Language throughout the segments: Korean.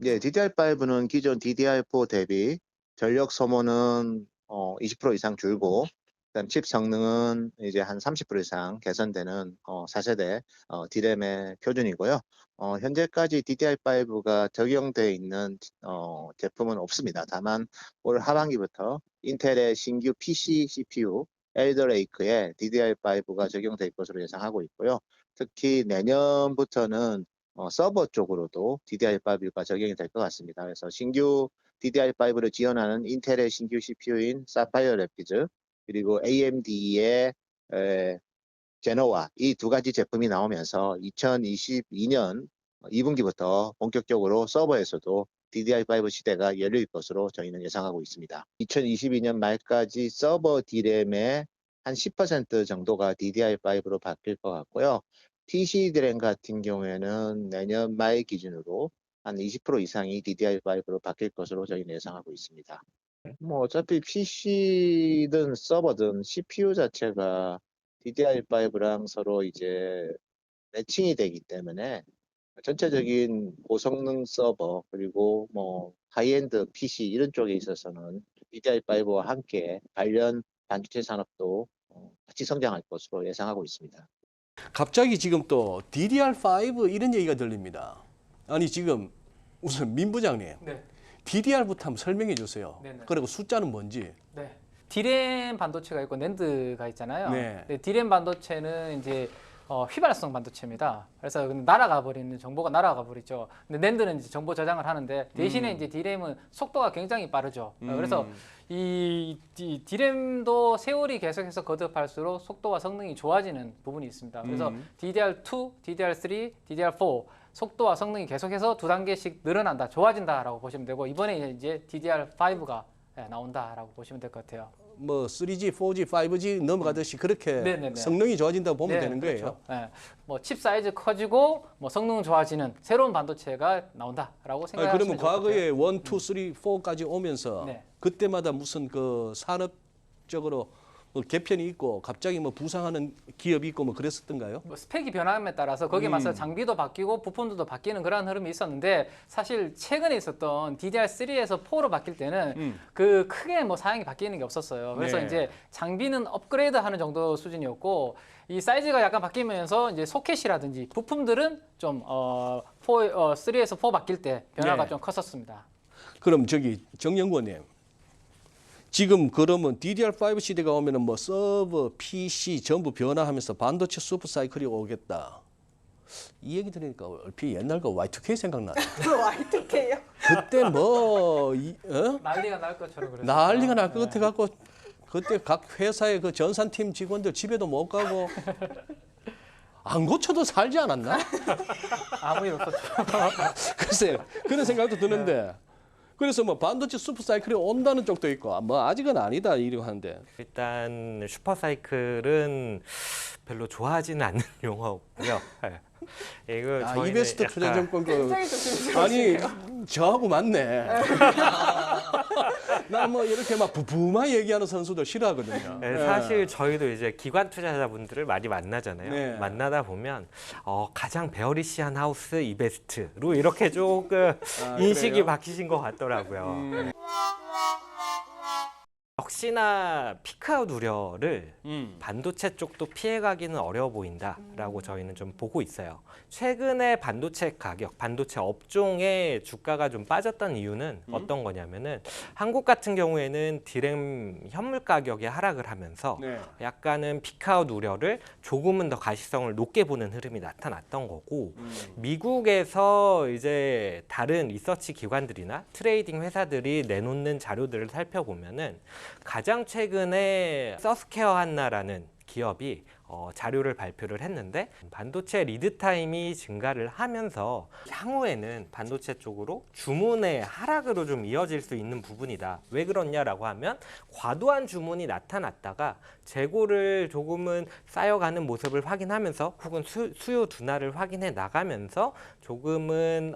이제 DDR5는 기존 DDR4 대비 전력 소모는 20% 이상 줄고, 그다음 칩 성능은 이제 한 30% 이상 개선되는 4세대 D램의 표준이고요. 현재까지 DDR5가 적용되어 있는 제품은 없습니다. 다만 올 하반기부터 인텔의 신규 PC CPU 엘더 레이크에 DDR5가 적용될 것으로 예상하고 있고요. 특히 내년부터는 서버 쪽으로도 DDR5가 적용이 될 것 같습니다. 그래서 신규 DDR5를 지원하는 인텔의 신규 CPU인 사파이어 래피드, 그리고 AMD의 제노와 이 두 가지 제품이 나오면서 2022년 2분기부터 본격적으로 서버에서도 DDR5 시대가 열릴 것으로 저희는 예상하고 있습니다. 2022년 말까지 서버 D램의 한 10% 정도가 DDR5로 바뀔 것 같고요. PC D램 같은 경우에는 내년 말 기준으로 한 20% 이상이 DDR5로 바뀔 것으로 저희는 예상하고 있습니다. 뭐 어차피 PC든 서버든 CPU 자체가 DDR5랑 서로 이제 매칭이 되기 때문에 전체적인 고성능 서버 그리고 뭐 하이엔드 PC 이런 쪽에 있어서는 DDR5와 함께 관련 반도체 산업도 같이 성장할 것으로 예상하고 있습니다. 갑자기 지금 또 DDR5 이런 얘기가 들립니다. 아니 지금 우선 민 부장님, 네. DDR부터 한번 설명해 주세요. 네네. 그리고 숫자는 뭔지. 네. D램 반도체가 있고 낸드가 있잖아요. 네. 네, D램 반도체는 이제 휘발성 반도체입니다. 그래서 날아가 버리는 정보가 날아가 버리죠. 근데 낸드는 이제 정보 저장을 하는데 대신에 이제 D램은 속도가 굉장히 빠르죠. 그래서 이 D램도 세월이 계속해서 거듭할수록 속도와 성능이 좋아지는 부분이 있습니다. 그래서 DDR2, DDR3, DDR4 속도와 성능이 계속해서 두 단계씩 늘어난다, 좋아진다라고 보시면 되고 이번에 이제 DDR5가 나온다라고 보시면 될 것 같아요. 뭐 3G, 4G, 5G 넘어가듯이 그렇게 네네네. 성능이 좋아진다고 보면 네, 되는 거예요. 그렇죠. 네. 뭐 칩 사이즈 커지고 뭐 성능 좋아지는 새로운 반도체가 나온다라고 생각하시면 그러면 좋을 것 과거에 1, 같아요. 2, 3, 4까지 오면서 네. 그때마다 무슨 그 산업적으로 뭐 개편이 있고 갑자기 뭐 부상하는 기업이 있고 뭐 그랬었던가요? 뭐 스펙이 변함에 따라서 거기에 맞서 장비도 바뀌고 부품들도 바뀌는 그런 흐름이 있었는데 사실 최근에 있었던 DDR3에서 4로 바뀔 때는 그 크게 뭐 사양이 바뀌는 게 없었어요. 그래서 네. 이제 장비는 업그레이드하는 정도 수준이었고 이 사이즈가 약간 바뀌면서 이제 소켓이라든지 부품들은 좀 3에서 4 바뀔 때 변화가 네. 좀 컸었습니다. 그럼 저기 정연구원님, 지금 그러면 DDR5 시대가 오면은 뭐 서버, PC 전부 변화하면서 반도체 슈퍼 사이클이 오겠다. 이 얘기 들으니까 얼핏 옛날 거 Y2K 생각나네. Y2K요? 그때 뭐 난리가 날 것처럼 그랬어요. 난리가 날 것 같아 갖고 그때 각 회사의 그 전산팀 직원들 집에도 못 가고 안 고쳐도 살지 않았나? 아무 일 없었죠. 글쎄 그런 생각도 드는데. 그래서 뭐 반도체 슈퍼 사이클이 온다는 쪽도 있고 뭐 아직은 아니다 이러고 하는데. 일단 슈퍼사이클은 별로 좋아하지는 않는 용어고요. 이거 저희는 이베스트 약간 투자증권 그 굉장히 조심스러우시네요. 아니 저하고 맞네. 나 뭐 이렇게 막 부부만 얘기하는 선수들 싫어하거든요. 네, 사실 저희도 이제 기관 투자자분들을 많이 만나잖아요. 네. 만나다 보면 가장 베어리시한 하우스 이베스트로 이렇게 조금 인식이 그래요? 바뀌신 것 같더라고요. 역시나 피크아웃 우려를 반도체 쪽도 피해가기는 어려워 보인다라고 저희는 좀 보고 있어요. 최근에 반도체 가격, 반도체 업종의 주가가 좀 빠졌던 이유는 어떤 거냐면은 한국 같은 경우에는 디램 현물 가격이 하락을 하면서 네. 약간은 피크아웃 우려를 조금은 더 가시성을 높게 보는 흐름이 나타났던 거고 미국에서 이제 다른 리서치 기관들이나 트레이딩 회사들이 내놓는 자료들을 살펴보면은 가장 최근에 서스케어 한나라는 기업이 자료를 발표를 했는데 반도체 리드 타임이 증가를 하면서 향후에는 반도체 쪽으로 주문의 하락으로 좀 이어질 수 있는 부분이다. 왜 그렇냐라고 하면 과도한 주문이 나타났다가 재고를 조금은 쌓여가는 모습을 확인하면서 혹은 수요 둔화를 확인해 나가면서 조금은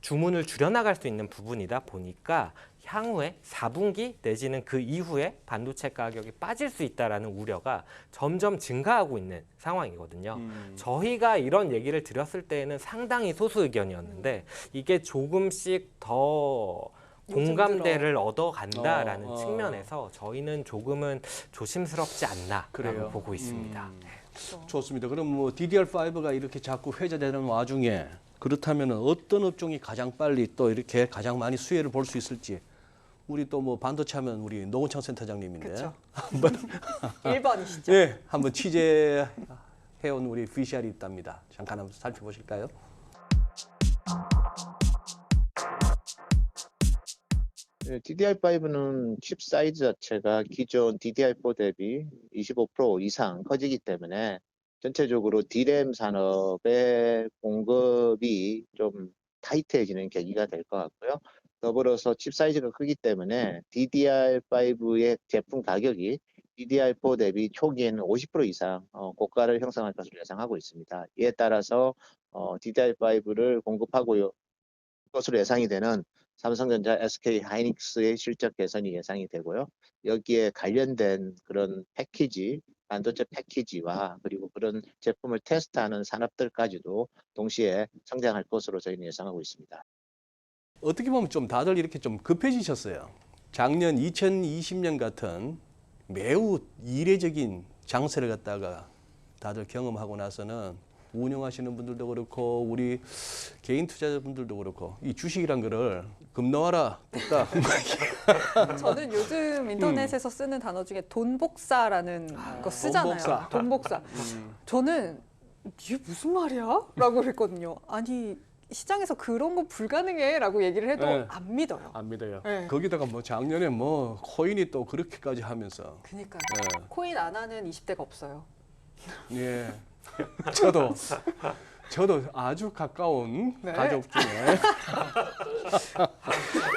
주문을 줄여나갈 수 있는 부분이다 보니까 향후에 4분기 내지는 그 이후에 반도체 가격이 빠질 수 있다라는 우려가 점점 증가하고 있는 상황이거든요. 저희가 이런 얘기를 드렸을 때에는 상당히 소수 의견이었는데 이게 조금씩 더 요즘 공감대를 얻어간다라는 어. 측면에서 저희는 조금은 조심스럽지 않나라고 그래요. 보고 있습니다. 좋습니다. 그럼 뭐 DDR5가 이렇게 자꾸 회자되는 와중에 그렇다면 어떤 업종이 가장 빨리 또 이렇게 가장 많이 수혜를 볼 수 있을지 우리 또 뭐 반도체 하면 우리 노원창 센터장님인데 그렇죠. 한번 1번이시죠. 네, 한번 취재해온 우리 VCR이 있답니다. 잠깐 한번 살펴보실까요? DDR5는 칩 사이즈 자체가 기존 DDR4 대비 25% 이상 커지기 때문에 전체적으로 D램 산업의 공급이 좀 타이트해지는 계기가 될 것 같고요. 더불어서 칩 사이즈가 크기 때문에 DDR5의 제품 가격이 DDR4 대비 초기에는 50% 이상 고가를 형성할 것으로 예상하고 있습니다. 이에 따라서 DDR5를 공급하고 것으로 예상이 되는 삼성전자, SK 하이닉스의 실적 개선이 예상이 되고요. 여기에 관련된 그런 패키지, 반도체 패키지와 그리고 그런 제품을 테스트하는 산업들까지도 동시에 성장할 것으로 저희는 예상하고 있습니다. 어떻게 보면 좀 다들 이렇게 좀 급해지셨어요. 작년 2020년 같은 매우 이례적인 장세를 갖다가 다들 경험하고 나서는 운영하시는 분들도 그렇고 우리 개인 투자자분들도 그렇고 이 주식이란 거를 금노하라 뚝딱 저는 요즘 인터넷에서 쓰는 단어 중에 돈복사라는 거 쓰잖아요. 돈복사. 돈복사. 저는 이게 무슨 말이야? 라고 그랬거든요. 아니 시장에서 그런 거 불가능해 라고 얘기를 해도 네. 안 믿어요. 안 믿어요. 네. 거기다가 뭐 작년에 뭐 코인이 또 그렇게까지 하면서 그러니까요. 네. 코인 안 하는 20대가 없어요. 예. 저도 아주 가까운 네. 가족 중에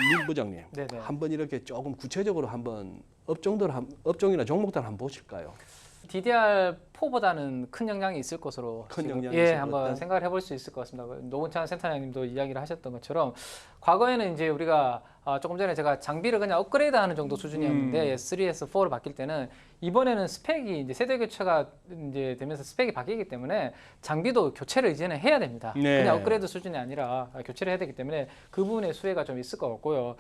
민 부장님 네네. 한번 이렇게 조금 구체적으로 한번 업종이나 종목들 한번 보실까요? DDR4보다는 큰 영향이 있을 것으로 큰 지금, 영향이 예, 있을 것 한번 같다. 생각을 해볼 수 있을 것 같습니다. 노원찬 센터장님도 이야기를 하셨던 것처럼 과거에는 이제 우리가 조금 전에 제가 장비를 그냥 업그레이드하는 정도 수준이었는데 3에서 4로 바뀔 때는 이번에는 스펙이 이제 세대 교체가 이제 되면서 스펙이 바뀌기 때문에 장비도 교체를 이제는 해야 됩니다. 네. 그냥 업그레이드 수준이 아니라 교체를 해야 되기 때문에 그 부분의 수혜가 좀 있을 것 같고요.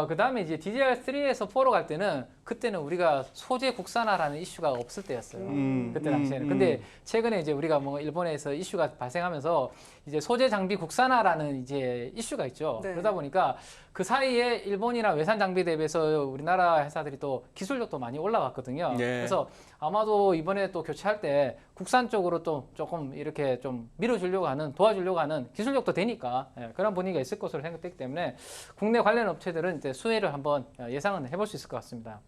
그 다음에 이제 DDR3에서 4로 갈 때는 그때는 우리가 소재 국산화라는 이슈가 없을 때였어요. 그때 당시에는. 근데 최근에 이제 우리가 뭐 일본에서 이슈가 발생하면서 이제 소재 장비 국산화라는 이제 이슈가 있죠. 네. 그러다 보니까 그 사이에 일본이나 외산 장비 대비해서 우리나라 회사들이 또 기술력도 많이 올라갔거든요. 네. 그래서 아마도 이번에 또 교체할 때 국산 쪽으로 또 조금 이렇게 좀 밀어주려고 하는, 도와주려고 하는 기술력도 되니까 그런 분위기가 있을 것으로 생각되기 때문에 국내 관련 업체들은 이제 수혜를 한번 예상은 해볼 수 있을 것 같습니다.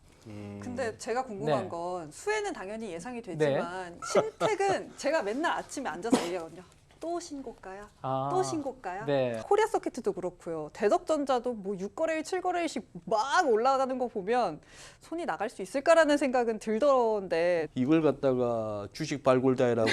근데 제가 궁금한 네. 건 수혜는 당연히 예상이 되지만 신택은 제가 맨날 아침에 앉아서 얘기하거든요. 또 신고가야? 또 신고가야? 네. 코리아 서킷도 그렇고요. 대덕전자도 뭐 6거래일, 7거래일씩 막 올라가는 거 보면 손이 나갈 수 있을까라는 생각은 들던데 이걸 갖다가 주식 발굴다이라고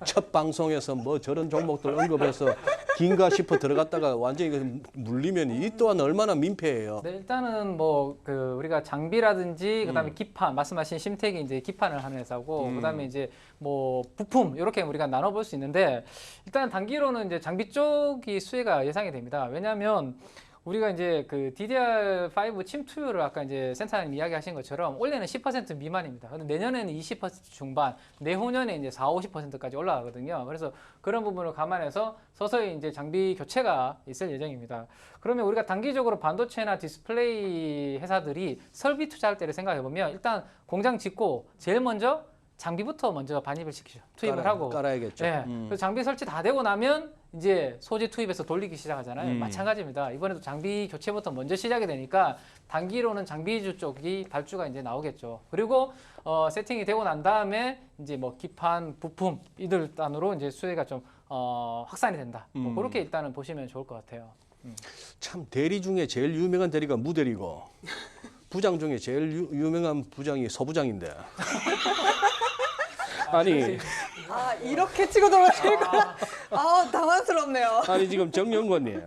첫 방송에서 뭐 저런 종목들 언급해서 긴가 싶어 들어갔다가 완전히 물리면 이 또한 얼마나 민폐예요. 네, 일단은 뭐 그 우리가 장비라든지 그다음에 기판 말씀하신 심택이 이제 기판을 하는 회사고 그다음에 이제 뭐 부품 이렇게 우리가 나눠볼 수 있는데 일단 단기로는 이제 장비 쪽이 수혜가 예상이 됩니다. 왜냐하면 우리가 이제 그 DDR5 침 투율을 아까 이제 센터장님 이야기하신 것처럼 올해는 10% 미만입니다. 근데 내년에는 20% 중반, 내후년에 이제 40~50%까지 올라가거든요. 그래서 그런 부분을 감안해서 서서히 이제 장비 교체가 있을 예정입니다. 그러면 우리가 단기적으로 반도체나 디스플레이 회사들이 설비 투자할 때를 생각해 보면 일단 공장 짓고 제일 먼저 장비부터 먼저 반입을 시키죠. 투입을 하고. 깔아야겠죠. 네. 그래서 장비 설치 다 되고 나면 이제 소재 투입해서 돌리기 시작하잖아요. 마찬가지입니다. 이번에도 장비 교체부터 먼저 시작이 되니까 단기로는 장비주 쪽이 발주가 이제 나오겠죠. 그리고 세팅이 되고 난 다음에 이제 뭐 기판, 부품 이들 단으로 이제 수혜가 좀 확산이 된다. 뭐 그렇게 일단은 보시면 좋을 것 같아요. 참 대리 중에 제일 유명한 대리가 무대리고 부장 중에 제일 유명한 부장이 서부장인데. 아니 아 이렇게 치고 들어가니까 아 당황스럽네요. 아니 지금 정연구원님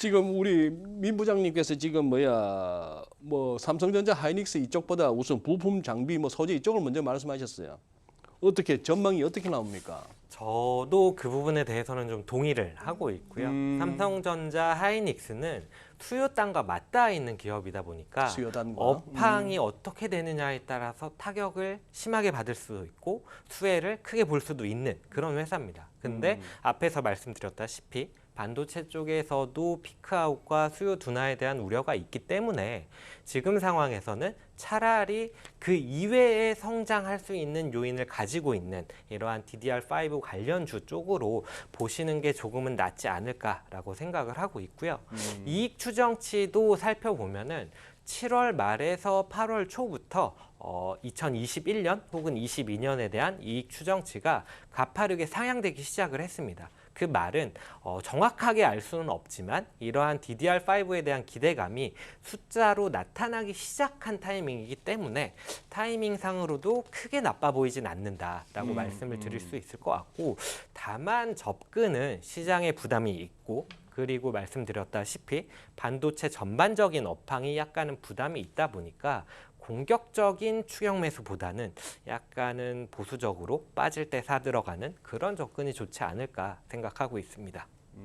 지금 우리 민 부장님께서 지금 뭐 삼성전자, 하이닉스 이쪽보다 우선 부품 장비 뭐 소재 이쪽을 먼저 말씀하셨어요. 어떻게 전망이 어떻게 나옵니까? 저도 그 부분에 대해서는 좀 동의를 하고 있고요. 삼성전자, 하이닉스는 수요단과 맞닿아 있는 기업이다 보니까 수요단과. 업황이 어떻게 되느냐에 따라서 타격을 심하게 받을 수 있고 수혜를 크게 볼 수도 있는 그런 회사입니다. 근데 앞에서 말씀드렸다시피 반도체 쪽에서도 피크아웃과 수요 둔화에 대한 우려가 있기 때문에 지금 상황에서는 차라리 그 이외에 성장할 수 있는 요인을 가지고 있는 이러한 DDR5 관련주 쪽으로 보시는 게 조금은 낫지 않을까라고 생각을 하고 있고요. 이익 추정치도 살펴보면은 7월 말에서 8월 초부터 2021년 혹은 22년에 대한 이익 추정치가 가파르게 상향되기 시작을 했습니다. 그 말은 정확하게 알 수는 없지만 이러한 DDR5에 대한 기대감이 숫자로 나타나기 시작한 타이밍이기 때문에 타이밍상으로도 크게 나빠 보이진 않는다라고 말씀을 드릴 수 있을 것 같고, 다만 접근은 시장에 부담이 있고 그리고 말씀드렸다시피 반도체 전반적인 업황이 약간은 부담이 있다 보니까 공격적인 추격 매수보다는 약간은 보수적으로 빠질 때 사들어가는 그런 접근이 좋지 않을까 생각하고 있습니다.